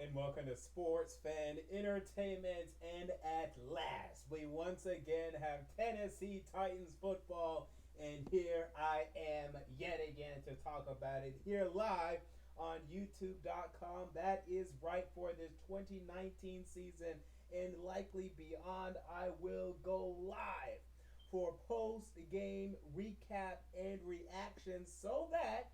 and welcome to Sports Fan Entertainment. And at last, we once again have Tennessee Titans football, and here I am yet again to talk about it here live on YouTube.com. That is right, for this 2019 season and likely beyond. I will go live for post-game recap and reactions so that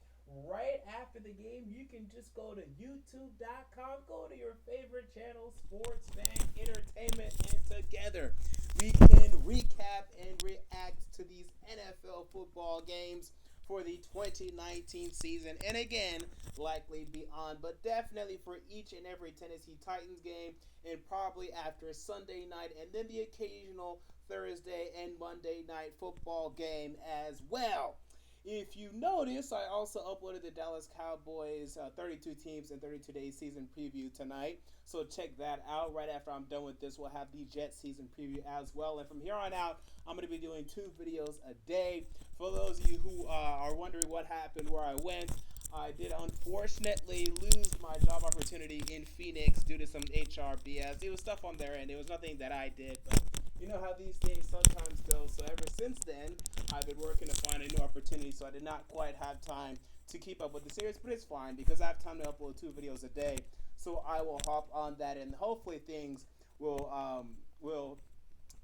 right after the game, you can just go to youtube.com, go to your favorite channel, Sports Fan Entertainment, and together we can recap and react to these NFL football games for the 2019 season. And again, likely beyond, but definitely for each and every Tennessee Titans game, and probably after Sunday night, and then the occasional Thursday and Monday night football game as well. If you notice, I also uploaded the Dallas Cowboys 32 teams in 32 days season preview tonight. So check that out. Right after I'm done with this, we'll have the Jets season preview as well. And from here on out, I'm going to be doing 2 videos a day. For those of you who are wondering what happened, where I went, I did unfortunately lose my job opportunity in Phoenix due to some HR BS. It was stuff on their end. It was nothing that I did, but you know how these things sometimes go. So ever since then, I've been working to find a new opportunity, so I did not quite have time to keep up with the series, but it's fine because I have time to upload 2 videos a day. So I will hop on that, and hopefully things will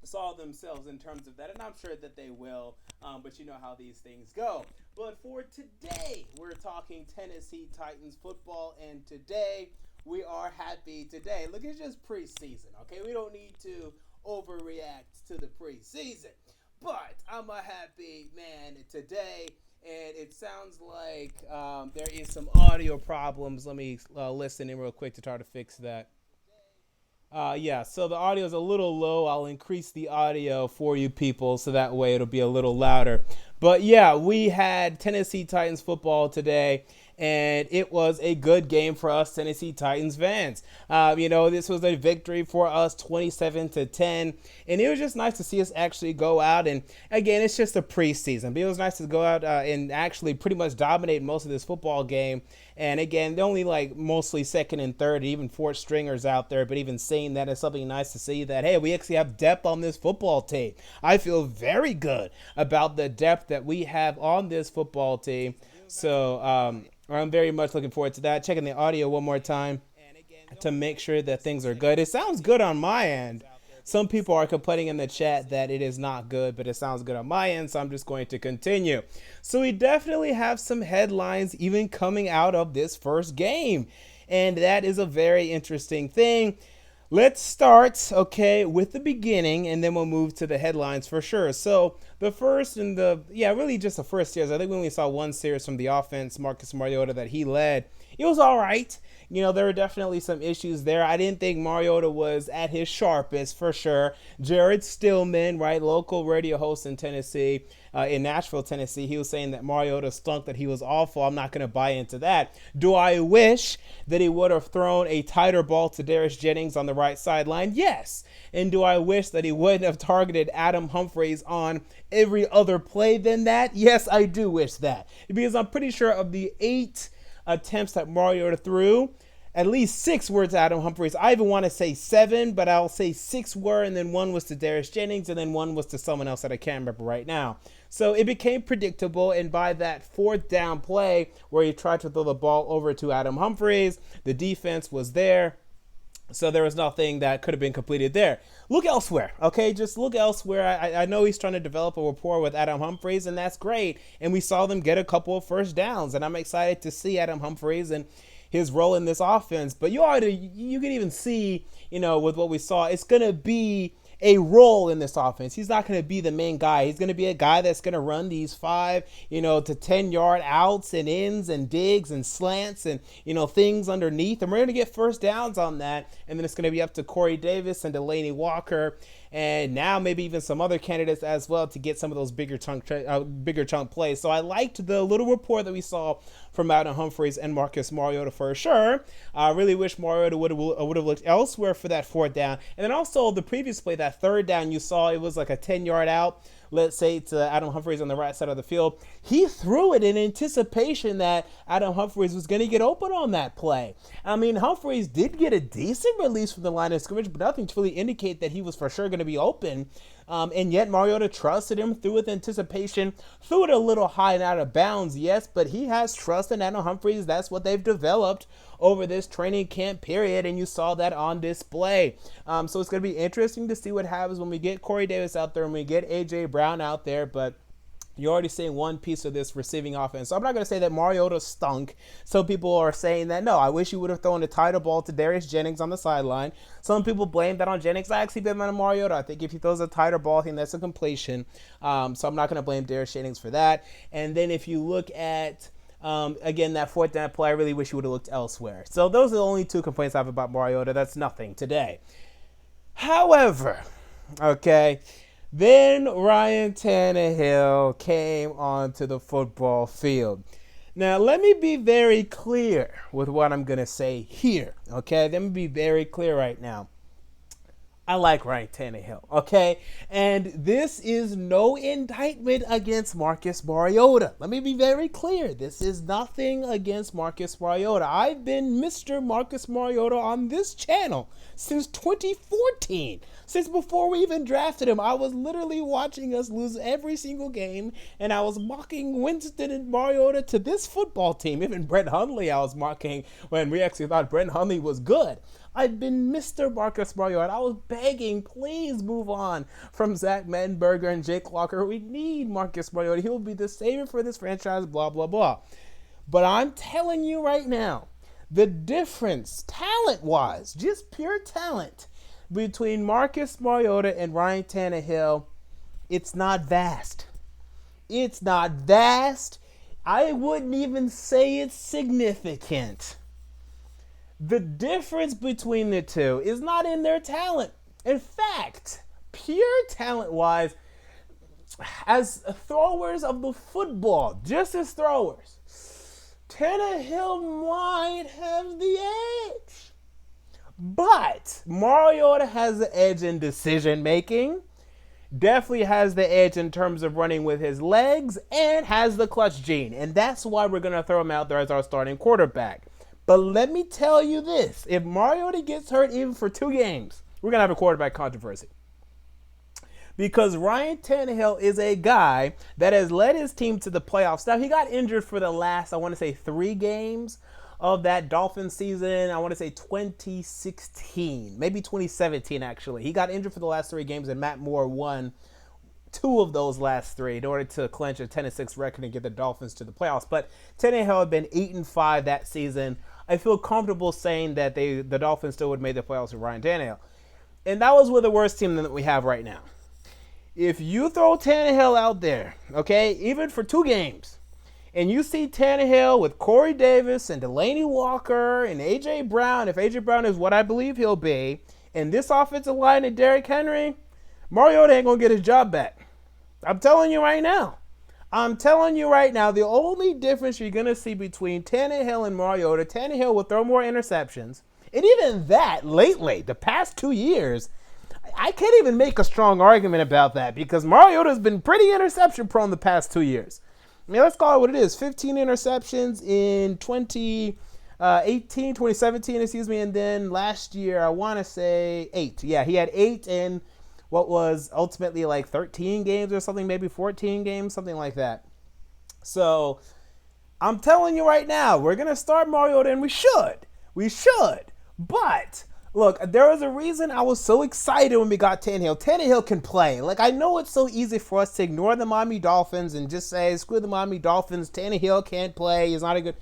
solve themselves in terms of that, and I'm sure that they will, but you know how these things go. But for today, we're talking Tennessee Titans football, and today we are happy today. Look, it's just preseason, okay? We don't need to overreact to the preseason, but I'm a happy man today, and it sounds like there is some audio problems. Let me listen in real quick to try to fix that. Yeah, so the audio is a little low. I'll increase the audio for you people so that way it'll be a little louder. But yeah, we had Tennessee Titans football today, and it was a good game for us Tennessee Titans fans. This was a victory for us, 27-10, and it was just nice to see us actually go out. And again, it's just a preseason, but it was nice to go out and actually pretty much dominate most of this football game. And again, they're only like mostly second and third, even fourth stringers out there. But even saying that is something nice to see that, hey, we actually have depth on this football team. I feel very good about the depth that we have on this football team. So I'm very much looking forward to that. Checking the audio one more time to make sure that things are good. It sounds good on my end. Some people are complaining in the chat that it is not good, but it sounds good on my end, so I'm just going to continue. So we definitely have some headlines even coming out of this first game, and that is a very interesting thing. Let's start, with the beginning, and then we'll move to the headlines for sure. So the first really just the first series. I think we only saw one series from the offense, Marcus Mariota, that he led. It was all right. There were definitely some issues there. I didn't think Mariota was at his sharpest for sure. Jared Stillman, right, local radio host in Tennessee, in Nashville, Tennessee, he was saying that Mariota stunk, that he was awful. I'm not going to buy into that. Do I wish that he would have thrown a tighter ball to Darius Jennings on the right sideline? Yes. And do I wish that he wouldn't have targeted Adam Humphries on every other play than that? Yes, I do wish that. Because I'm pretty sure of the 8 attempts that Mariota threw, at least 6 were to Adam Humphries. I even want to say 7, but I'll say 6 were, and then 1 was to Darius Jennings, and then 1 was to someone else that I can't remember right now. So it became predictable, and by that 4th down play where he tried to throw the ball over to Adam Humphries, the defense was there. So there was nothing that could have been completed there. Look elsewhere, okay? Just look elsewhere. I know he's trying to develop a rapport with Adam Humphries, and that's great. And we saw them get a couple of first downs, and I'm excited to see Adam Humphries and his role in this offense. But you can even see, with what we saw, it's going to be a role in this offense. He's not going to be the main guy. He's going to be a guy that's going to run these 5, to 10 yard outs and ins and digs and slants and, things underneath. And we're going to get first downs on that. And then it's going to be up to Corey Davis and Delanie Walker, and now maybe even some other candidates as well, to get some of those bigger chunk plays. So I liked the little report that we saw from Adam Humphries and Marcus Mariota for sure. I really wish Mariota would have looked elsewhere for that 4th down. And then also the previous play, that 3rd down, you saw it was like a 10 yard out let's say to Adam Humphries on the right side of the field, he threw it in anticipation that Adam Humphries was going to get open on that play. I mean, Humphries did get a decent release from the line of scrimmage, but nothing to really indicate that he was for sure going to be open. And yet Mariota trusted him, threw with anticipation, threw it a little high and out of bounds, yes, but he has trust in Adam Humphries. That's what they've developed over this training camp period, and you saw that on display. So it's going to be interesting to see what happens when we get Corey Davis out there and we get A.J. Brown out there, but you're already seeing one piece of this receiving offense. So I'm not going to say that Mariota stunk. Some people are saying that, no, I wish you would have thrown the tighter ball to Darius Jennings on the sideline. Some people blame that on Jennings. I actually blame it on Mariota. I think if he throws a tighter ball, I think that's a completion. So I'm not going to blame Darius Jennings for that. And then if you look at, again, that fourth down play, I really wish you would have looked elsewhere. So those are the only two complaints I have about Mariota. That's nothing today. However, okay, then Ryan Tannehill came onto the football field. Now, let me be very clear with what I'm going to say here, okay? Let me be very clear right now. I like Ryan Tannehill, okay? And this is no indictment against Marcus Mariota. Let me be very clear. This is nothing against Marcus Mariota. I've been Mr. Marcus Mariota on this channel since 2014. Since before we even drafted him, I was literally watching us lose every single game, and I was mocking Winston and Mariota to this football team. Even Brett Hundley I was mocking when we actually thought Brett Hundley was good. I've been Mr. Marcus Mariota. I was begging, please move on from Zach Mettenberger and Jake Locker. We need Marcus Mariota. He will be the savior for this franchise, blah, blah, blah. But I'm telling you right now, the difference, talent-wise, just pure talent, between Marcus Mariota and Ryan Tannehill, it's not vast. It's not vast. I wouldn't even say it's significant. The difference between the two is not in their talent. In fact, pure talent-wise, as throwers of the football, just as throwers, Tannehill might have the edge. But Mariota has the edge in decision-making, definitely has the edge in terms of running with his legs, and has the clutch gene. And that's why we're going to throw him out there as our starting quarterback. But let me tell you this. If Mariota gets hurt even for 2 games, we're going to have a quarterback controversy. Because Ryan Tannehill is a guy that has led his team to the playoffs. Now, he got injured for the last, I want to say, 3 games of that Dolphins season. I want to say 2016, maybe 2017, actually. He got injured for the last 3 games, and Matt Moore won 2 of those last 3 in order to clinch a 10-6 record and get the Dolphins to the playoffs. But Tannehill had been 8-5 that season. I feel comfortable saying that the Dolphins still would have made the playoffs with Ryan Tannehill. And that was with the worst team that we have right now. If you throw Tannehill out there, okay, even for 2 games, and you see Tannehill with Corey Davis and Delanie Walker and A.J. Brown, if A.J. Brown is what I believe he'll be, and this offensive line and Derrick Henry, Mariota ain't going to get his job back. I'm telling you right now. The only difference you're going to see between Tannehill and Mariota, Tannehill will throw more interceptions. And even that, lately, the past 2 years, I can't even make a strong argument about that because Mariota's been pretty interception prone the past 2 years. I mean, let's call it what it is. 15 interceptions in 2017, and then last year, I want to say 8. Yeah, he had 8 in what was ultimately like 13 games or something, maybe 14 games, something like that. So I'm telling you right now, we're going to start Mariota, and we should. But look, there was a reason I was so excited when we got Tannehill. Tannehill can play. Like, I know it's so easy for us to ignore the Miami Dolphins and just say, screw the Miami Dolphins. Tannehill can't play. He's not a good...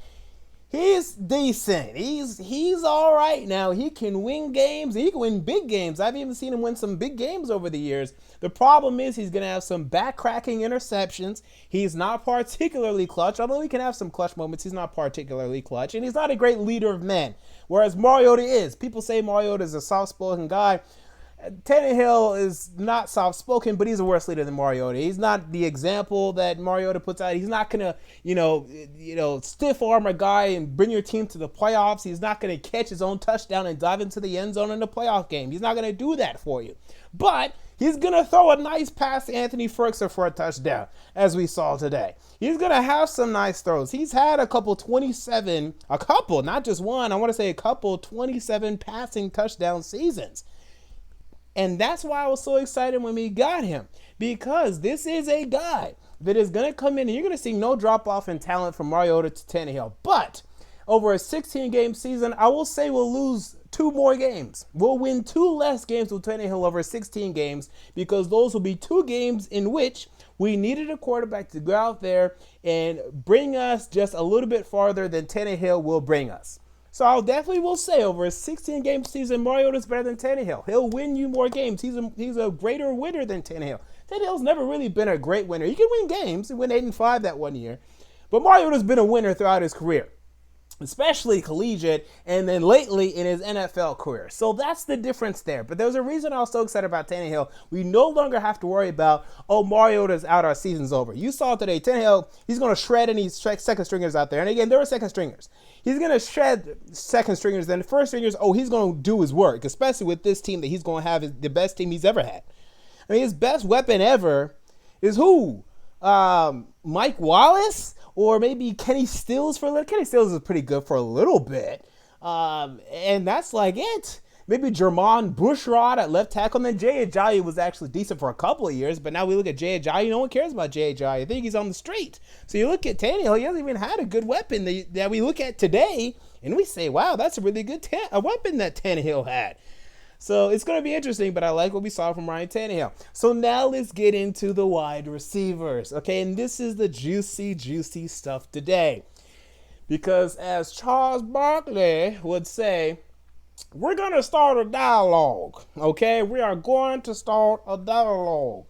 He's decent. He's all right now. He can win games. He can win big games. I've even seen him win some big games over the years. The problem is he's going to have some back-cracking interceptions. He's not particularly clutch. Although he can have some clutch moments, he's not particularly clutch. And he's not a great leader of men, whereas Mariota is. People say Mariota is a soft-spoken guy. Tannehill is not soft-spoken, but he's a worse leader than Mariota. He's not the example that Mariota puts out. He's not going to, stiff-arm a guy and bring your team to the playoffs. He's not going to catch his own touchdown and dive into the end zone in the playoff game. He's not going to do that for you. But He's going to throw a nice pass to Anthony Ferguson for a touchdown, as we saw today. He's going to have some nice throws. He's had a couple, not just one, I want to say a couple 27 passing touchdown seasons. And that's why I was so excited when we got him, because this is a guy that is going to come in and you're going to see no drop off in talent from Mariota to Tannehill. But over a 16-game season, I will say we'll lose 2 more games. We'll win 2 less games with Tannehill over 16 games, because those will be 2 games in which we needed a quarterback to go out there and bring us just a little bit farther than Tannehill will bring us. So I definitely will say over a 16-game season, Mariota's better than Tannehill. He'll win you more games. He's a greater winner than Tannehill. Tannehill's never really been a great winner. He can win games. He went 8-5 that one year. But Mariota's been a winner throughout his career, especially collegiate, and then lately in his NFL career. So that's the difference there. But there's a reason I was so excited about Tannehill. We no longer have to worry about, Mariota's out, our season's over. You saw today, Tannehill, he's going to shred any second stringers out there. And again, there were second stringers. He's going to shred second stringers. Then the first stringers, he's going to do his work, especially with this team that he's going to have is the best team he's ever had. I mean, his best weapon ever is who? Mike Wallace? Or maybe Kenny Stills for a little. Kenny Stills is pretty good for a little bit. And that's like it. Maybe Jermon Bushrod at left tackle. And then Jay Ajayi was actually decent for a couple of years. But now we look at Jay Ajayi. No one cares about Jay Ajayi. I think he's on the street. So you look at Tannehill. He hasn't even had a good weapon that we look at today. And we say, wow, that's a really good weapon that Tannehill had. So it's going to be interesting, but I like what we saw from Ryan Tannehill. So now let's get into the wide receivers, okay? And this is the juicy stuff today. Because as Charles Barkley would say, we're going to start a dialogue, okay? We are going to start a dialogue.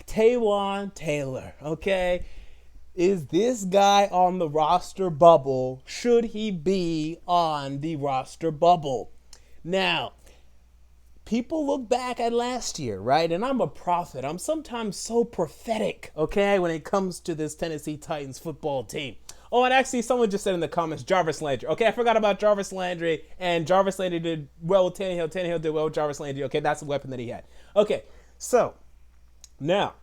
Taywan Taylor, okay? Is this guy on the roster bubble? Should he be on the roster bubble? Now, people look back at last year, right? And I'm a prophet. I'm sometimes so prophetic, okay, when it comes to this Tennessee Titans football team. Oh, and actually, someone just said in the comments, Jarvis Landry. Okay, I forgot about Jarvis Landry, and Jarvis Landry did well with Tannehill. Tannehill did well with Jarvis Landry. Okay, that's the weapon that he had. Okay, so now,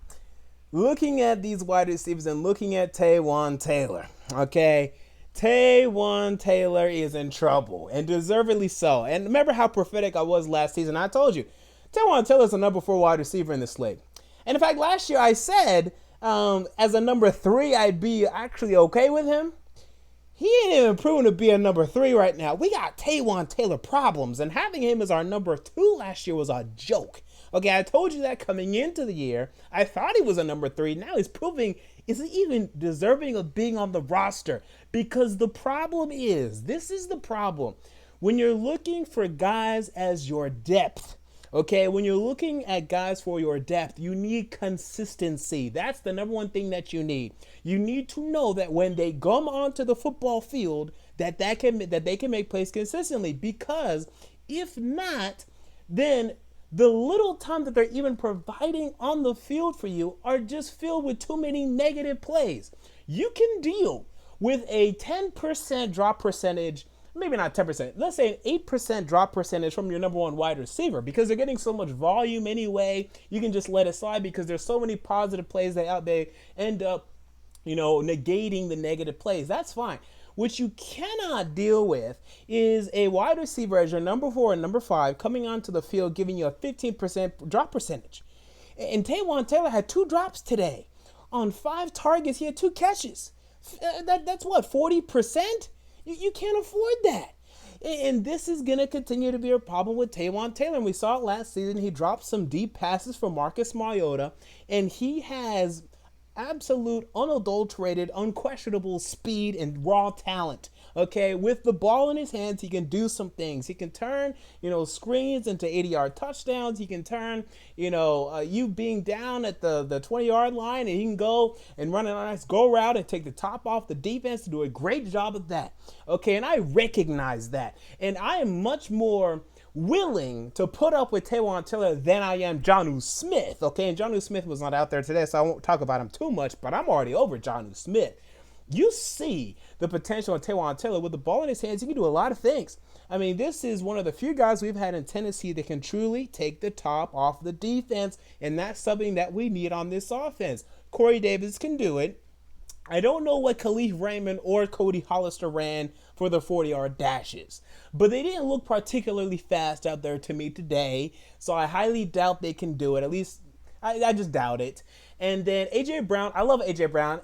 looking at these wide receivers and looking at Taywan Taylor, okay, Taywan Taylor is in trouble, and deservedly so. And remember how prophetic I was last season? I told you, Taywan Taylor is a number 4 wide receiver in this league. And in fact, last year I said, as a number 3, I'd be actually okay with him. He ain't even proven to be a number 3 right now. We got Taywan Taylor problems, and having him as our number 2 last year was a joke. Okay, I told you that coming into the year. I thought he was a number 3. Now he's proving, is he even deserving of being on the roster? Because the problem is, this is the problem. When you're looking for guys as your depth, okay, when you're looking at guys for your depth, you need consistency. That's the number 1 thing that you need. You need to know that when they come onto the football field, that they can make plays consistently. Because if not, then the little time that they're even providing on the field for you are just filled with too many negative plays. You can deal with a 10% drop percentage, maybe not 10%, let's say an 8% drop percentage from your number 1 wide receiver, because they're getting so much volume anyway. You can just let it slide because there's so many positive plays that they end up, negating the negative plays. That's fine. What you cannot deal with is a wide receiver as your number 4 and number 5 coming onto the field giving you a 15% drop percentage. And Taywan Taylor had 2 drops today. On 5 targets, he had 2 catches. That's what, 40%? You can't afford that. And this is going to continue to be a problem with Taywan Taylor. And we saw it last season. He dropped some deep passes for Marcus Mariota, and he has absolute, unadulterated, unquestionable speed and raw talent. Okay, with the ball in his hands, he can do some things. He can turn, screens into 80-yard touchdowns. He can turn, you being down at the 20-yard line, and he can go and run a nice go route and take the top off the defense to do a great job of that. Okay, and I recognize that. And I am much more willing to put up with Taywan Taylor than I am Jonnu Smith. Okay, and Jonnu Smith was not out there today, so I won't talk about him too much, but I'm already over Jonnu Smith. You see the potential of Taywan Taylor with the ball in his hands. He can do a lot of things. I mean, this is one of the few guys we've had in Tennessee that can truly take the top off the defense, and that's something that we need on this offense. Corey Davis can do it. I don't know what Khalif Raymond or Cody Hollister ran for the 40-yard dashes, but they didn't look particularly fast out there to me today, so I highly doubt they can do it. At least, I just doubt it. And then A.J. Brown, I love A.J. Brown.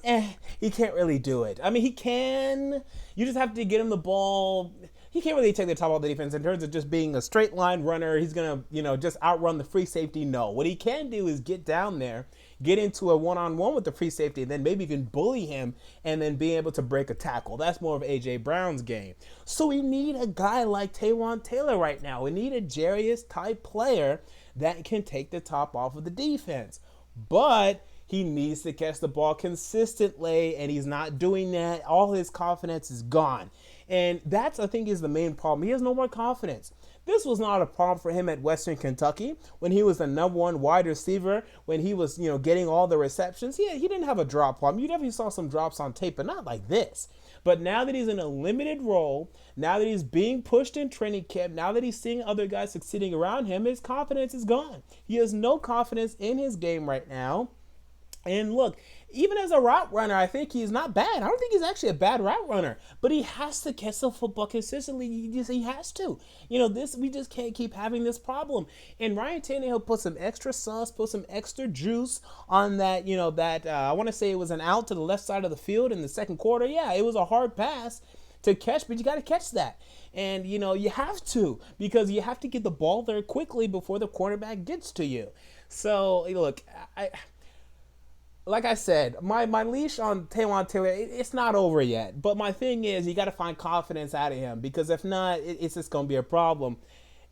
He can't really do it. I mean, he can. You just have to get him the ball. He can't really take the top off the defense in terms of just being a straight line runner. He's going to, just outrun the free safety. No. What he can do is get down there, get into a one-on-one with the free safety, and then maybe even bully him and then be able to break a tackle. That's more of A.J. Brown's game. So we need a guy like Taywan Taylor right now. We need a Jarius-type player that can take the top off of the defense. But he needs to catch the ball consistently, and he's not doing that. All his confidence is gone. And that's, I think, is the main problem. He has no more confidence. This was not a problem for him at Western Kentucky when he was the number one wide receiver, when he was, getting all the receptions. He didn't have a drop problem. You definitely saw some drops on tape, but not like this. But now that he's in a limited role, now that he's being pushed in training camp, now that he's seeing other guys succeeding around him, his confidence is gone. He has no confidence in his game right now. And look, even as a route runner, I think he's not bad. I don't think he's actually a bad route runner, but he has to catch the football consistently. He has to. We just can't keep having this problem. And Ryan Tannehill put some extra sauce, put some extra juice on that, I want to say it was an out to the left side of the field in the second quarter. Yeah, it was a hard pass to catch, but you got to catch that. And, you have to, because you have to get the ball there quickly before the quarterback gets to you. So, look, like I said, my leash on Taywan Taylor, it's not over yet. But my thing is, you got to find confidence out of him, because if not, it's just going to be a problem.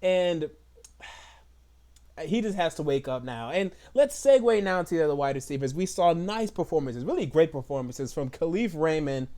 And he just has to wake up now. And let's segue now to the other wide receivers. We saw nice performances, really great performances from Khalif Raymond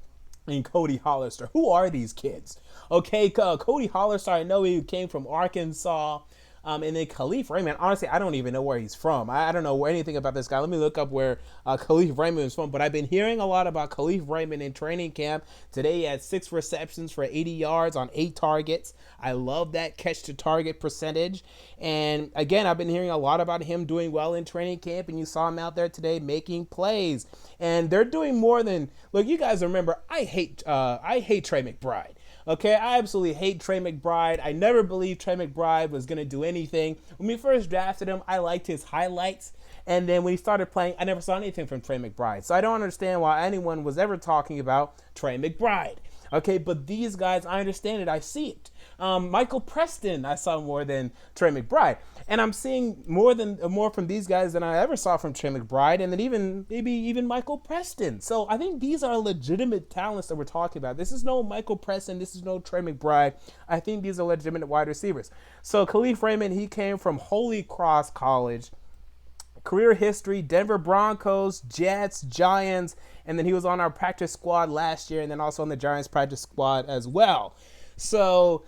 and Cody Hollister. Who are these kids? Okay, Cody Hollister, I know he came from Arkansas. And then Khalif Raymond, honestly, I don't even know where he's from. I don't know anything about this guy. Let me look up where Khalif Raymond is from. But I've been hearing a lot about Khalif Raymond in training camp. Today he had 6 receptions for 80 yards on 8 targets. I love that catch-to-target percentage. And, again, I've been hearing a lot about him doing well in training camp. And you saw him out there today making plays. And they're doing more than – look, you guys remember, I hate Trey McBride. Okay, I absolutely hate Trey McBride. I never believed Trey McBride was going to do anything. When we first drafted him, I liked his highlights. And then when he started playing, I never saw anything from Trey McBride. So I don't understand why anyone was ever talking about Trey McBride. Okay, but these guys, I understand it. I see it. Michael Preston, I saw more than Trey McBride. And I'm seeing more from these guys than I ever saw from Trey McBride, and then maybe even Michael Preston. So I think these are legitimate talents that we're talking about. This is no Michael Preston. This is no Trey McBride. I think these are legitimate wide receivers. So Khalif Raymond, he came from Holy Cross College. Career history, Denver Broncos, Jets, Giants, and then he was on our practice squad last year and then also on the Giants practice squad as well. So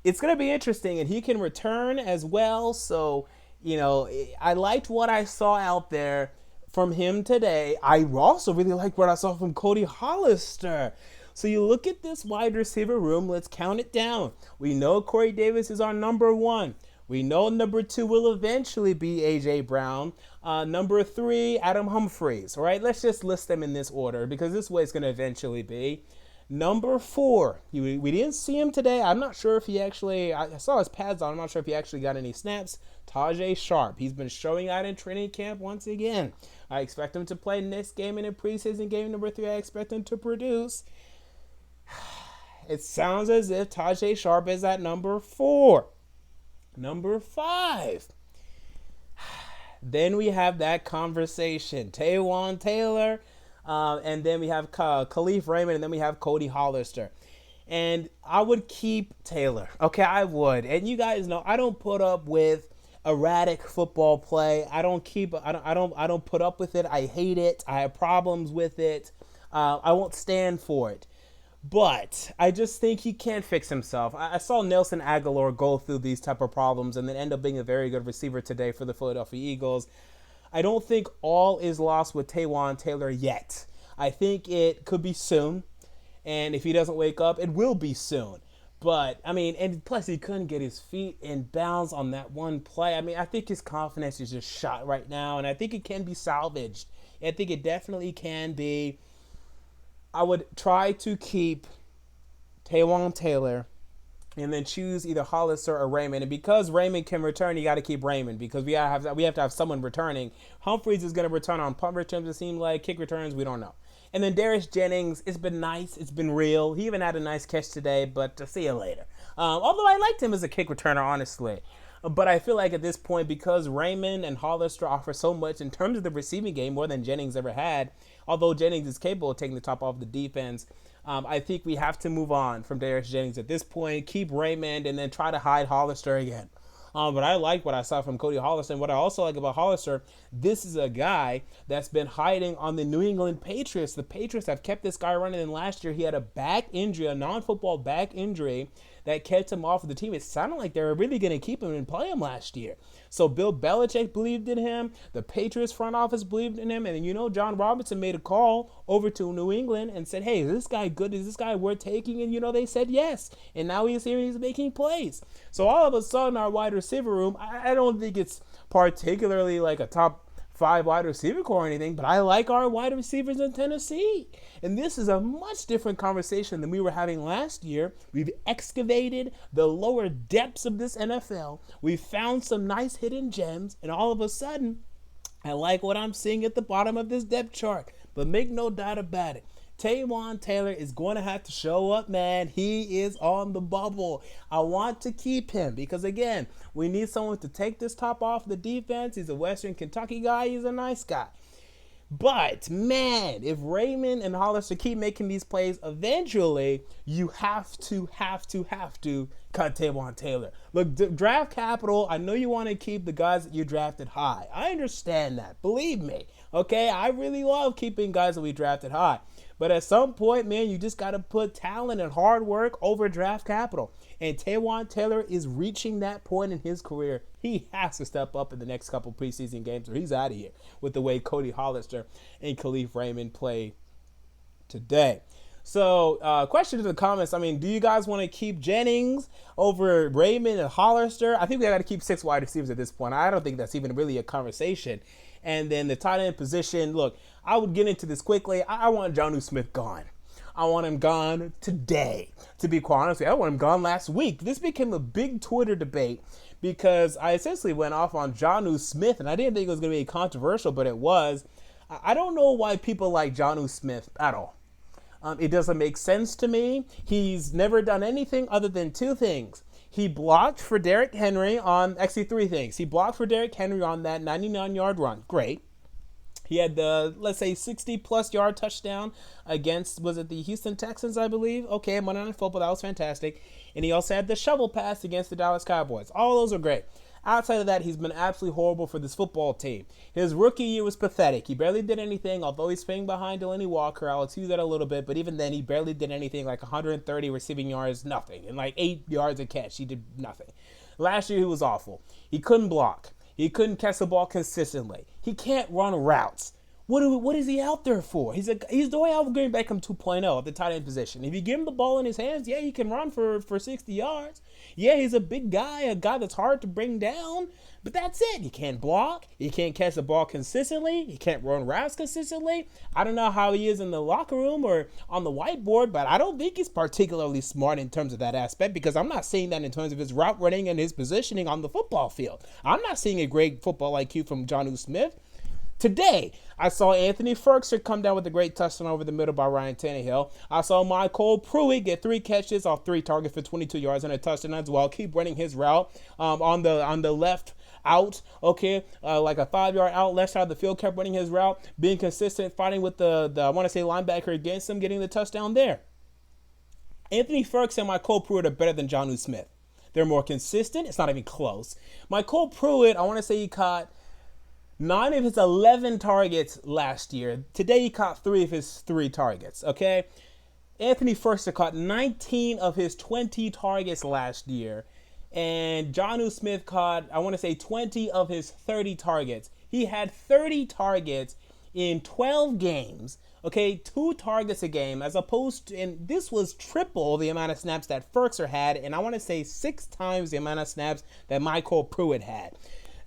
it's going to be interesting, and he can return as well. So, I liked what I saw out there from him today. I also really liked what I saw from Cody Hollister. So you look at this wide receiver room, let's count it down. We know Corey Davis is our number 1. We know number 2 will eventually be A.J. Brown. Number 3, Adam Humphries. All right, let's just list them in this order because this way it's going to eventually be. Number 4, we didn't see him today. I'm not sure if he actually, I saw his pads on. I'm not sure if he actually got any snaps. Tajae Sharp. He's been showing out in training camp once again. I expect him to play next game in a preseason game. Number 3, I expect him to produce. It sounds as if Tajae Sharp is at number 4. Number 5. Then we have that conversation. Taywan Taylor. And then we have Khalif Raymond, and then we have Cody Hollister. And I would keep Taylor. Okay, I would. And you guys know I don't put up with erratic football play. I don't put up with it. I hate it. I have problems with it. I won't stand for it. But I just think he can't fix himself. I saw Nelson Aguilar go through these type of problems and then end up being a very good receiver today for the Philadelphia Eagles. I don't think all is lost with Taywan Taylor yet. I think it could be soon. And if he doesn't wake up, it will be soon. But, I mean, and plus he couldn't get his feet in bounds on that one play. I mean, I think his confidence is just shot right now, and I think it can be salvaged. I think it definitely can be. I would try to keep Taywan Taylor and then choose either Hollister or Raymond. And because Raymond can return, you got to keep Raymond because we have to have someone returning. Humphreys is going to return on punt returns, it seems like. Kick returns, we don't know. And then Darius Jennings, it's been nice. It's been real. He even had a nice catch today, but see you later. Although I liked him as a kick returner, honestly. But I feel like at this point, because Raymond and Hollister offer so much in terms of the receiving game, more than Jennings ever had, although Jennings is capable of taking the top off the defense, I think we have to move on from Darius Jennings at this point, keep Raymond, and then try to hide Hollister again. But I like what I saw from Cody Hollister. And what I also like about Hollister, this is a guy that's been hiding on the New England Patriots. The Patriots have kept this guy running. And last year he had a back injury, a non-football back injury that kept him off of the team. It sounded like they were really going to keep him and play him last year. So Bill Belichick believed in him. The Patriots front office believed in him. And then, John Robinson made a call over to New England and said, hey, is this guy good? Is this guy worth taking? And, they said yes. And now he's here and he's making plays. So all of a sudden, our wide receiver room, I don't think it's particularly like a top 5 wide receiver core or anything, but I like our wide receivers in Tennessee. And this is a much different conversation than we were having last year. We've excavated the lower depths of this NFL. We've found some nice hidden gems, and all of a sudden, I like what I'm seeing at the bottom of this depth chart. But make no doubt about it, Taywan Taylor is going to have to show up, man. He is on the bubble. I want to keep him because, again, we need someone to take this top off the defense. He's a Western Kentucky guy. He's a nice guy. But, man, if Raymond and Hollister keep making these plays, eventually you have to cut Taywan Taylor. Look, draft capital, I know you want to keep the guys that you drafted high. I understand that. Believe me. Okay? I really love keeping guys that we drafted high. But at some point, man, you just got to put talent and hard work over draft capital. And Taywan Taylor is reaching that point in his career. He has to step up in the next couple preseason games or he's out of here with the way Cody Hollister and Khalif Raymond play today. So, question to the comments. I mean, do you guys want to keep Jennings over Raymond and Hollister? I think we got to keep 6 wide receivers at this point. I don't think that's even really a conversation. And then the tight end position, look, I would get into this quickly. I want Jonnu Smith gone. I want him gone today. To be quite honest with you, I want him gone last week. This became a big Twitter debate because I essentially went off on Jonnu Smith, and I didn't think it was going to be controversial, but it was. I don't know why people like Jonnu Smith at all. It doesn't make sense to me. He's never done anything other than 2 things. He blocked for Derrick Henry on, actually 3 things. He blocked for Derrick Henry on that 99-yard run. Great. He had the, let's say, 60-plus yard touchdown against, was it the Houston Texans, I believe? Okay, Monday Night Football, that was fantastic. And he also had the shovel pass against the Dallas Cowboys. All those are great. Outside of that, he's been absolutely horrible for this football team. His rookie year was pathetic. He barely did anything, although he's staying behind Delanie Walker. I'll excuse that a little bit, but even then, he barely did anything, like 130 receiving yards, nothing. And like 8 yards a catch, he did nothing. Last year, he was awful. He couldn't block. He couldn't catch the ball consistently. He can't run routes. What is he out there for? He's the way Alvin Beckham 2.0 at the tight end position. If you give him the ball in his hands, yeah, he can run for 60 yards. Yeah, he's a big guy, a guy that's hard to bring down. But that's it. He can't block. He can't catch the ball consistently. He can't run routes consistently. I don't know how he is in the locker room or on the whiteboard, but I don't think he's particularly smart in terms of that aspect because I'm not seeing that in terms of his route running and his positioning on the football field. I'm not seeing a great football IQ from Jonnu Smith. Today, I saw Anthony Ferguson come down with a great touchdown over the middle by Ryan Tannehill. I saw Michael Pruitt get 3 catches off 3 targets for 22 yards and a touchdown as well. Keep running his route on the left out, okay, like a 5-yard out, left side of the field, kept running his route, being consistent, fighting with the I want to say linebacker against him, getting the touchdown there. Anthony Ferguson and Michael Pruitt are better than Jonnu Smith. They're more consistent. It's not even close. Michael Pruitt, I want to say he caught 9 of his 11 targets last year. Today he caught 3 of his 3 targets, okay? Anthony Ferguson caught 19 of his 20 targets last year. And Jonnu Smith caught, I want to say, 20 of his 30 targets. He had 30 targets in 12 games, okay, 2 targets a game, as opposed to, and this was triple the amount of snaps that Ferkser had, and I want to say 6 times the amount of snaps that Michael Pruitt had.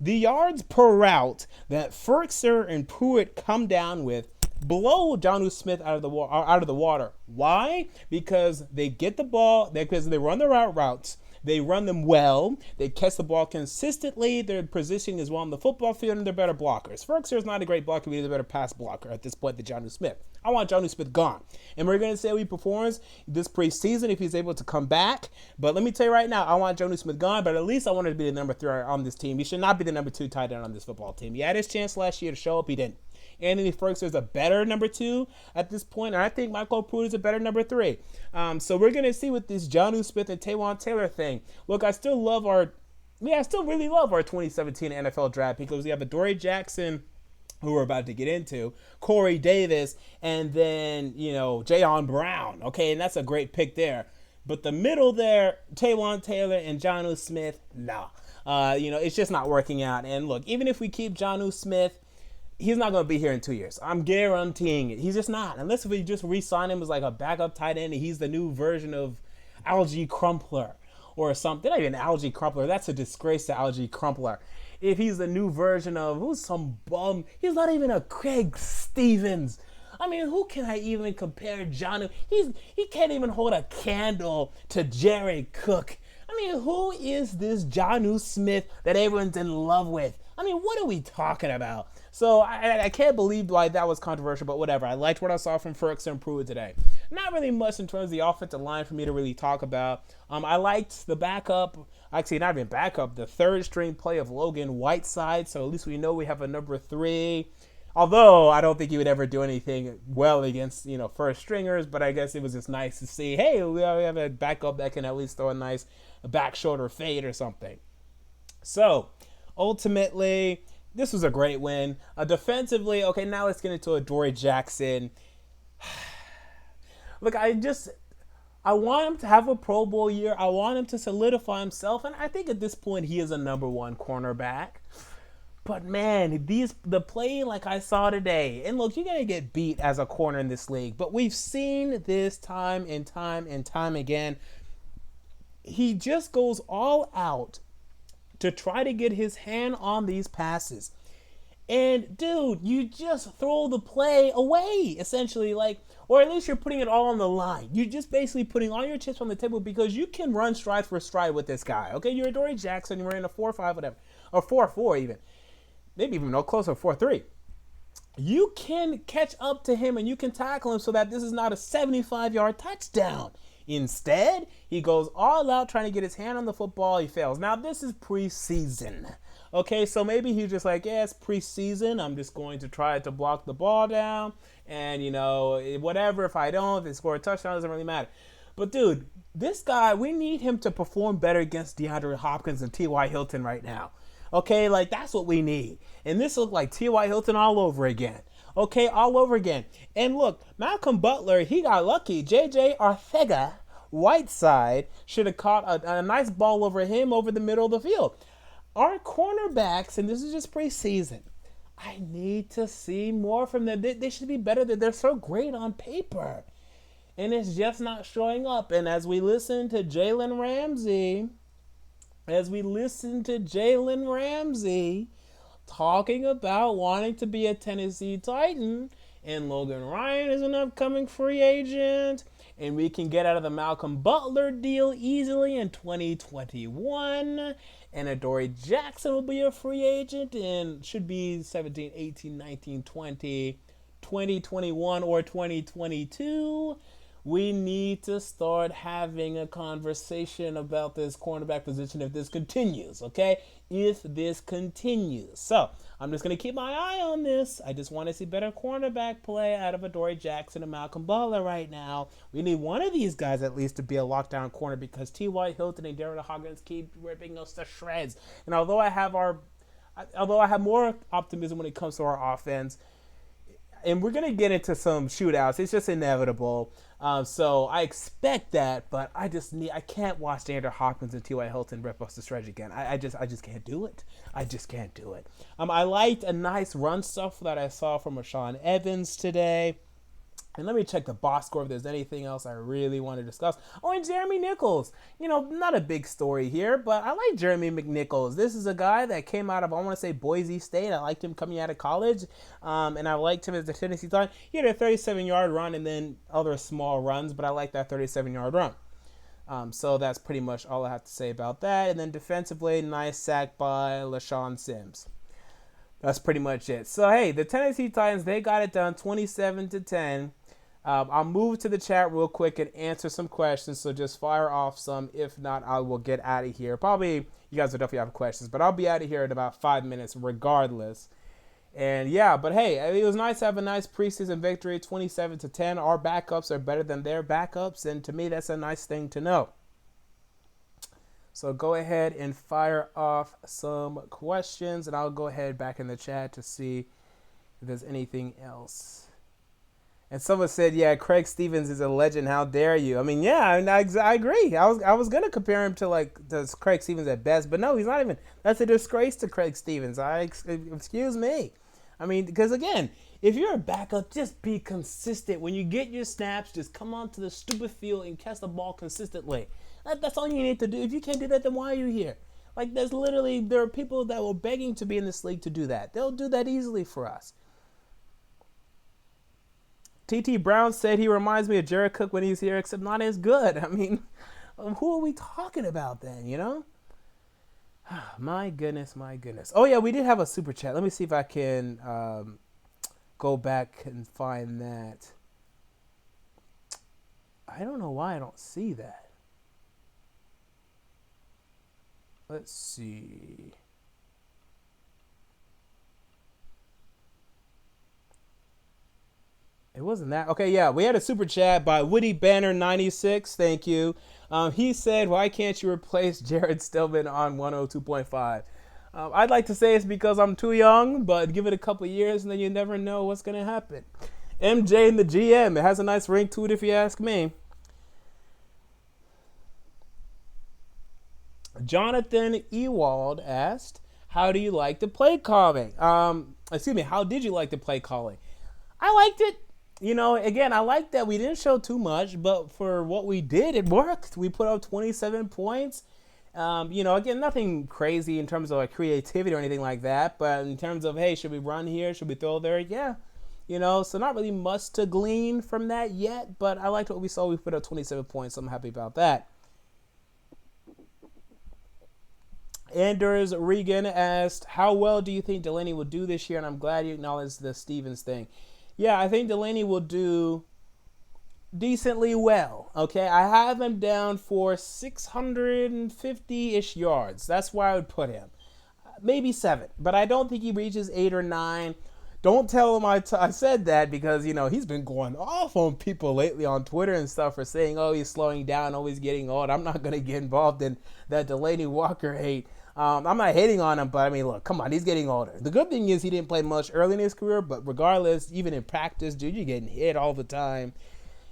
The yards per route that Ferkser and Pruitt come down with blow Jonnu Smith out of the water. Why? Because they get the ball, because they run the routes. They run them well. They catch the ball consistently. Their positioning is well on the football field, and they're better blockers. Ferkser is not a great blocker, but he's a better pass blocker at this point than Jonnu Smith. I want Jonnu Smith gone. And we're going to say how he performs this preseason if he's able to come back. But let me tell you right now, I want Jonnu Smith gone, but at least I want him to be the number 3 on this team. He should not be the number 2 tight end on this football team. He had his chance last year to show up. He didn't. Anthony Ferkser is a better number 2 at this point, and I think Michael Pruitt is a better number 3. So we're gonna see with this Jonnu Smith and Taywan Taylor thing. Look, I still really love our 2017 NFL draft because we have Adoree Jackson, who we're about to get into, Corey Davis, and then Jayon Brown. Okay, and that's a great pick there. But the middle there, Taywan Taylor and Jonnu Smith, no. It's just not working out. And look, even if we keep Jonnu Smith, he's not going to be here in 2 years. I'm guaranteeing it. He's just not. Unless we just re-sign him as like a backup tight end and he's the new version of Algie Crumpler or something. Not even Algie Crumpler. That's a disgrace to Algie Crumpler. If he's the new version of, who's some bum? He's not even a Craig Stevens. I mean, who can I even compare Jonnu? He can't even hold a candle to Jared Cook. I mean, who is this Jonnu Smith that everyone's in love with? I mean, what are we talking about? So I can't believe why that was controversial, but whatever. I liked what I saw from Ferkser and Pruitt today. Not really much in terms of the offensive line for me to really talk about. I liked the backup, actually not even backup, the third string play of Logan Whiteside. So at least we know we have a number 3. Although I don't think he would ever do anything well against, first stringers, but I guess it was just nice to see, hey, we have a backup that can at least throw a nice back shoulder fade or something. So ultimately, this was a great win. Defensively, okay, now let's get into Adoree Jackson. Look, I want him to have a Pro Bowl year. I want him to solidify himself, and I think at this point he is a number 1 cornerback. But man, the play like I saw today, and look, you're going to get beat as a corner in this league, but we've seen this time and time and time again. He just goes all out to try to get his hand on these passes. And dude, you just throw the play away, essentially, or at least you're putting it all on the line. You're just basically putting all your chips on the table because you can run stride for stride with this guy. Okay, you're Adoree Jackson, you're in a 4-5, whatever, or 4-4 even. Maybe even no closer, 4-3. You can catch up to him and you can tackle him so that this is not a 75-yard touchdown. Instead, he goes all out trying to get his hand on the football. He fails. Now, this is preseason. Okay, so maybe he's just like, yeah, it's preseason. I'm just going to try to block the ball down. And, whatever. If I don't, if they score a touchdown, it doesn't really matter. But, dude, this guy, we need him to perform better against DeAndre Hopkins and T.Y. Hilton right now. Okay, that's what we need. And this looked like T.Y. Hilton all over again. Okay, all over again. And look, Malcolm Butler, he got lucky. J.J. Arcega-Whiteside should have caught a nice ball over him over the middle of the field. Our cornerbacks, and this is just preseason, I need to see more from them. They should be better. They're so great on paper. And it's just not showing up. And as we listen to Jalen Ramsey talking about wanting to be a Tennessee Titan, and Logan Ryan is an upcoming free agent, and we can get out of the Malcolm Butler deal easily in 2021, and Adoree Jackson will be a free agent and should be 17, 18, 19, 20, 2021 or 2022. We need to start having a conversation about this cornerback position if this continues, okay? If this continues. So, I'm just going to keep my eye on this. I just want to see better cornerback play out of Adoree Jackson and Malcolm Butler right now. We need one of these guys at least to be a lockdown corner because T.Y. Hilton and Darren Hawkins keep ripping us to shreds. And although I have more optimism when it comes to our offense, and we're gonna get into some shootouts. It's just inevitable. So I expect that, but I can't watch DeAndre Hopkins and T.Y. Hilton rip us the stretch again. I just can't do it. I just can't do it. I liked a nice run stuff that I saw from Rashaan Evans today. And let me check the box score if there's anything else I really want to discuss. Oh, and Jeremy Nichols. Not a big story here, but I like Jeremy McNichols. This is a guy that came out of, I want to say, Boise State. I liked him coming out of college, and I liked him as a Tennessee Titan. He had a 37-yard run and then other small runs, but I like that 37-yard run. So that's pretty much all I have to say about that. And then defensively, nice sack by LaShawn Sims. That's pretty much it. So, hey, the Tennessee Titans, they got it done 27-10. I'll move to the chat real quick and answer some questions, so just fire off some. If not, I will get out of here. Probably you guys will definitely have questions, but I'll be out of here in about 5 minutes regardless. And yeah, but hey, it was nice to have a nice preseason victory, 27-10. Our backups are better than their backups, and to me, that's a nice thing to know. So go ahead and fire off some questions, and I'll go ahead back in the chat to see if there's anything else. And someone said, yeah, Craig Stevens is a legend. How dare you? I mean, yeah, I agree. I was going to compare him to, Craig Stevens at best. But no, he's not even. That's a disgrace to Craig Stevens. Excuse me. I mean, because, again, if you're a backup, just be consistent. When you get your snaps, just come onto the stupid field and catch the ball consistently. That's all you need to do. If you can't do that, then why are you here? There are people that were begging to be in this league to do that. They'll do that easily for us. T.T. Brown said he reminds me of Jared Cook when he's here, except not as good. I mean, who are we talking about then, My goodness. Oh, yeah, we did have a super chat. Let me see if I can go back and find that. I don't know why I don't see that. Let's see. It wasn't that. Okay, yeah, we had a super chat by Woody Banner 96. Thank you. He said, why can't you replace Jared Stillman on 102.5? I'd like to say it's because I'm too young, but give it a couple years and then you never know what's going to happen. MJ and the GM. It has a nice ring to it if you ask me. Jonathan Ewald asked, how do you like the play calling? How did you like the play calling? I liked it. Again, I like that we didn't show too much, but for what we did, it worked. We put up 27 points. Again, nothing crazy in terms of creativity or anything like that, but in terms of, hey, should we run here? Should we throw there? Yeah. So not really much to glean from that yet, but I liked what we saw. We put up 27 points, so I'm happy about that. Anders Regan asked, how well do you think Delanie will do this year? And I'm glad you acknowledged the Stevens thing. Yeah, I think Delanie will do decently well. Okay, I have him down for 650-ish yards. That's where I would put him. Maybe 7, but I don't think he reaches 8 or 9. Don't tell him I said that because, he's been going off on people lately on Twitter and stuff for saying, oh, he's slowing down, oh, he's getting old. I'm not going to get involved in that Delanie Walker hate. I'm not hating on him, but I mean, look, come on, he's getting older. The good thing is he didn't play much early in his career, but regardless, even in practice, dude, you're getting hit all the time.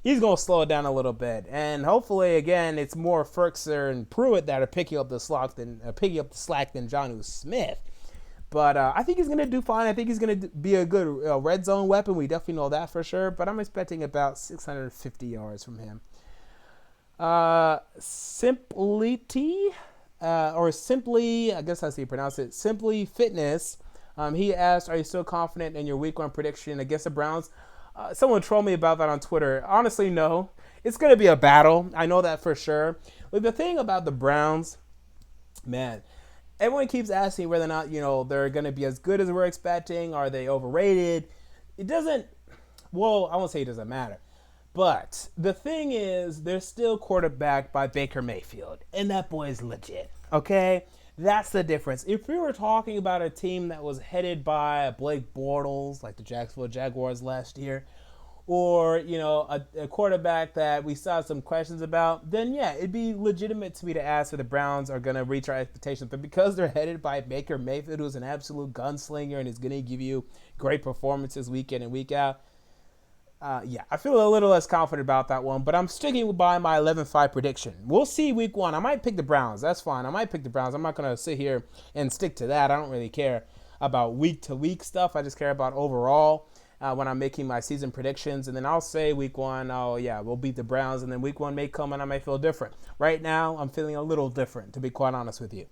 He's going to slow it down a little bit. And hopefully, again, it's more Ferkser and Pruitt that are picking up the slack than Jonnu Smith. But I think he's going to do fine. I think he's going to be a good red zone weapon. We definitely know that for sure. But I'm expecting about 650 yards from him. Simply, I guess that's how you pronounce it, Simply Fitness. He asked, are you still confident in your week 1 prediction against the Browns? Someone trolled me about that on Twitter. Honestly, no. It's going to be a battle. I know that for sure. But the thing about the Browns, man, everyone keeps asking whether or not, they're going to be as good as we're expecting. Are they overrated? I won't say it doesn't matter. But the thing is, they're still quarterbacked by Baker Mayfield. And that boy is legit. Okay? That's the difference. If we were talking about a team that was headed by Blake Bortles, like the Jacksonville Jaguars last year, or, a quarterback that we still have some questions about, then yeah, it'd be legitimate to me to ask if the Browns are going to reach our expectations. But because they're headed by Baker Mayfield, who's an absolute gunslinger and is going to give you great performances week in and week out, yeah, I feel a little less confident about that one, but I'm sticking by my 11-5 prediction. We'll see week one. I might pick the Browns. That's fine. I might pick the Browns. I'm not going to sit here and stick to that. I don't really care about week-to-week stuff. I just care about overall when I'm making my season predictions. And then I'll say week one, oh, yeah, we'll beat the Browns. And then week one may come and I may feel different. Right now, I'm feeling a little different, to be quite honest with you.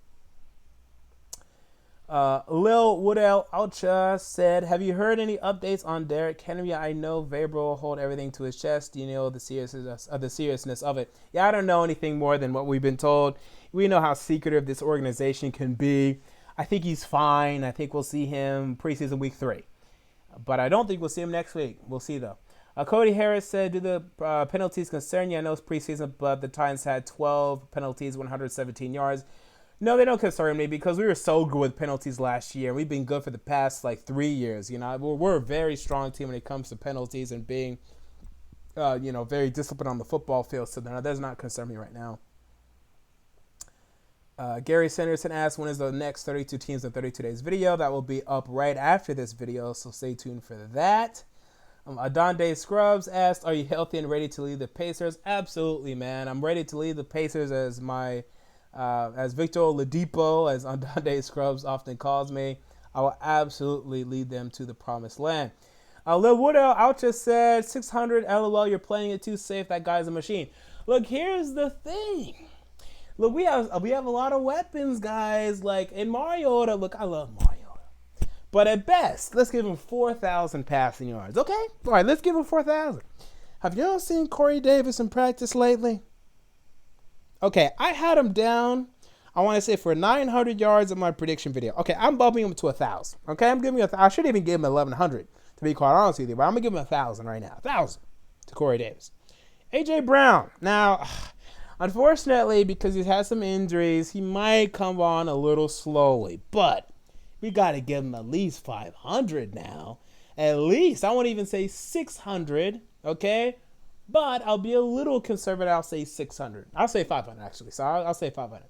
Lil Woodell Alcha said, have you heard any updates on Derrick Henry? I know Vrabel will hold everything to his chest. Do you know the seriousness of it? Yeah, I don't know anything more than what we've been told. We know how secretive this organization can be. I think he's fine. I think we'll see him preseason week 3. But I don't think we'll see him next week. We'll see, though. Cody Harris said, do the penalties concern you? I know it's preseason, but the Titans had 12 penalties, 117 yards. No, they don't concern me because we were so good with penalties last year. We've been good for the past, 3 years. We're a very strong team when it comes to penalties and being, very disciplined on the football field. So that does not concern me right now. Gary Sanderson asked, when is the next 32 teams in 32 days video? That will be up right after this video, so stay tuned for that. Adonde Scrubs asked, are you healthy and ready to lead the Pacers? Absolutely, man. I'm ready to lead the Pacers as Victor Oladipo, as Adonde Scrubs often calls me. I will absolutely lead them to the promised land. Lil Woodell Alcha said, 600, LOL, you're playing it too safe. That guy's a machine. Look, here's the thing. Look, we have a lot of weapons, guys. In Mariota, look, I love Mariota. But at best, let's give him 4,000 passing yards. Okay? All right, let's give him 4,000. Have y'all seen Corey Davis in practice lately? Okay, I had him down, I want to say, for 900 yards in my prediction video. Okay, I'm bumping him to 1,000. Okay, I'm giving him I should even give him 1,100, to be quite honest with you. But I'm going to give him 1,000 right now. 1,000 to Corey Davis. A.J. Brown. Now, unfortunately, because he's had some injuries, he might come on a little slowly. But we got to give him at least 500 now. At least. I won't even say 600. Okay? But I'll be a little conservative. I'll say 600. I'll say 500, actually. So I'll say 500.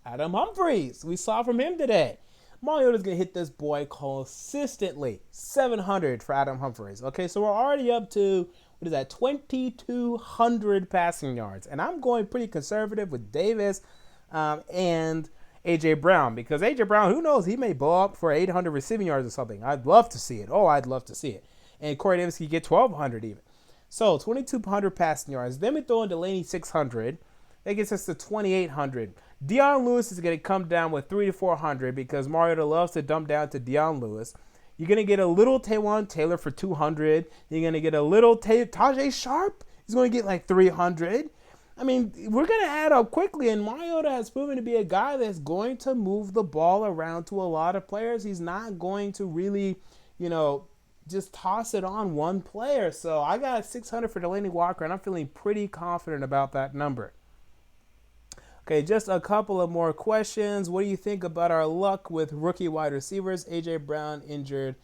Adam Humphries. We saw from him today. Mariota's going to hit this boy consistently. 700 for Adam Humphries. Okay, so we're already up to, 2,200 passing yards. And I'm going pretty conservative with Davis and A.J. Brown. Because A.J. Brown, who knows, he may blow up for 800 receiving yards or something. I'd love to see it. Oh, I'd love to see it. And Corey Davis could get 1,200 even. So 2,200 passing yards. Then we throw in Delanie 600. That gets us to 2,800. Dion Lewis is going to come down with 300 to 400 because Mariota loves to dump down to Dion Lewis. You're going to get a little Taywan Taylor for 200. You're going to get a little Tajay Sharp. He's going to get 300. I mean, we're going to add up quickly, and Mariota has proven to be a guy that's going to move the ball around to a lot of players. He's not going to really, just toss it on one player. So I got 600 for Delanie Walker, and I'm feeling pretty confident about that number. Okay, just a couple of more questions. What do you think about our luck with rookie wide receivers? A.J. Brown injured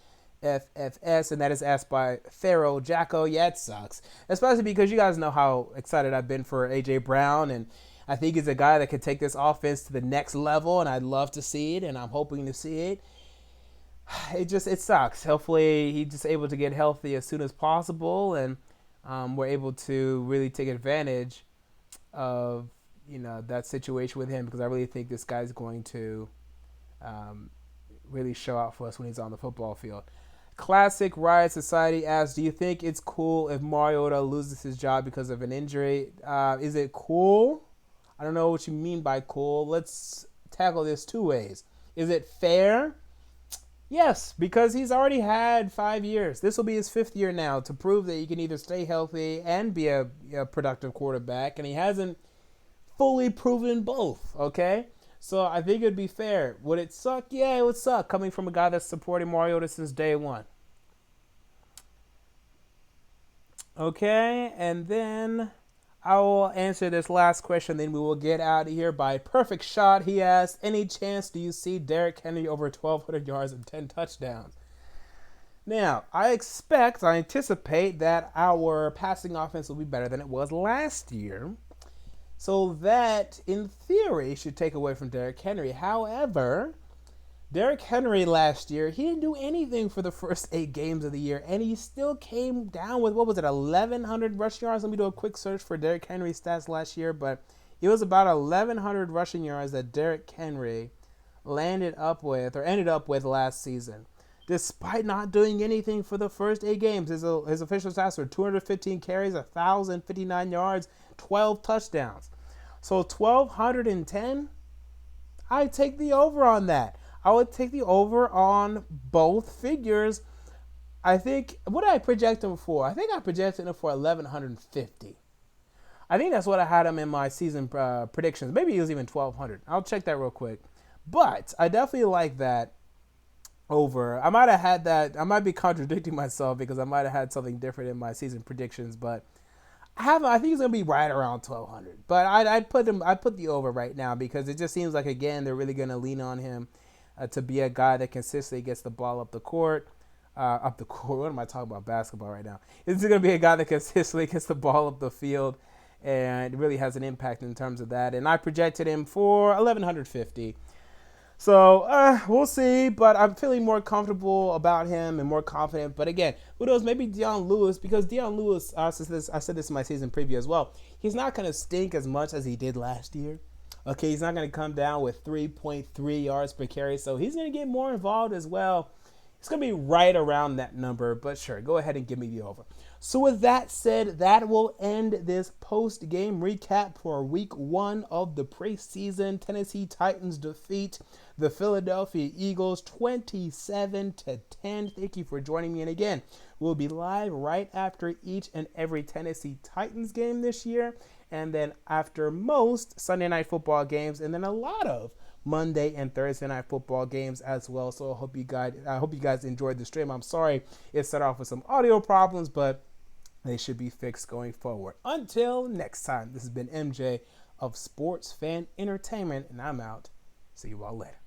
FFS, and that is asked by Pharaoh Jacko. Yeah, it sucks. Especially because you guys know how excited I've been for A.J. Brown, and I think he's a guy that could take this offense to the next level, and I'd love to see it, and I'm hoping to see it. It sucks. Hopefully he's just able to get healthy as soon as possible, and we're able to really take advantage of that situation with him, because I really think this guy's going to really show out for us when he's on the football field. Classic Riot Society asks, do you think it's cool if Mariota loses his job because of an injury? Is it cool? I don't know what you mean by cool. Let's tackle this 2 ways. Is it fair? Yes, because he's already had 5 years. This will be his 5th year now to prove that he can either stay healthy and be a productive quarterback, and he hasn't fully proven both, okay? So I think it would be fair. Would it suck? Yeah, it would suck, coming from a guy that's supporting Mariota since day one. Okay, and then I will answer this last question, then we will get out of here. By Perfect Shot, he asked, any chance do you see Derrick Henry over 1,200 yards and 10 touchdowns? Now, I anticipate that our passing offense will be better than it was last year. So that, in theory, should take away from Derrick Henry. However, Derrick Henry last year, he didn't do anything for the first 8 games of the year, and he still came down with, 1,100 rushing yards? Let me do a quick search for Derrick Henry's stats last year, but it was about 1,100 rushing yards that Derrick Henry ended up with last season. Despite not doing anything for the first 8 games, his official stats were 215 carries, 1,059 yards, 12 touchdowns. So 1,210, I take the over on that. I would take the over on both figures. I think, what did I project him for? I think I projected him for 1,150. I think that's what I had him in my season predictions. Maybe he was even 1,200. I'll check that real quick. But I definitely like that over. I might have had that. I might be contradicting myself because I might have had something different in my season predictions. But I think he's gonna be right around 1,200. But I'd put the over right now because it just seems like, again, they're really gonna lean on him to be a guy that consistently gets the ball up the court. What am I talking about? Basketball right now. This is going to be a guy that consistently gets the ball up the field and really has an impact in terms of that. And I projected him for 1,150. So we'll see, but I'm feeling more comfortable about him and more confident. But again, who knows? Maybe Dion Lewis, because Dion Lewis, I said this in my season preview as well. He's not going to stink as much as he did last year. Okay, he's not going to come down with 3.3 yards per carry, so he's going to get more involved as well. It's going to be right around that number, but sure, go ahead and give me the over. So with that said, that will end this post-game recap for week 1 of the preseason. Tennessee Titans defeat the Philadelphia Eagles 27-10. Thank you for joining me. And again, we'll be live right after each and every Tennessee Titans game this year. And then after most Sunday night football games, and then a lot of Monday and Thursday night football games as well. So I hope you guys enjoyed the stream. I'm sorry it started off with some audio problems, but they should be fixed going forward. Until next time, this has been MJ of Sports Fan Entertainment, and I'm out. See you all later.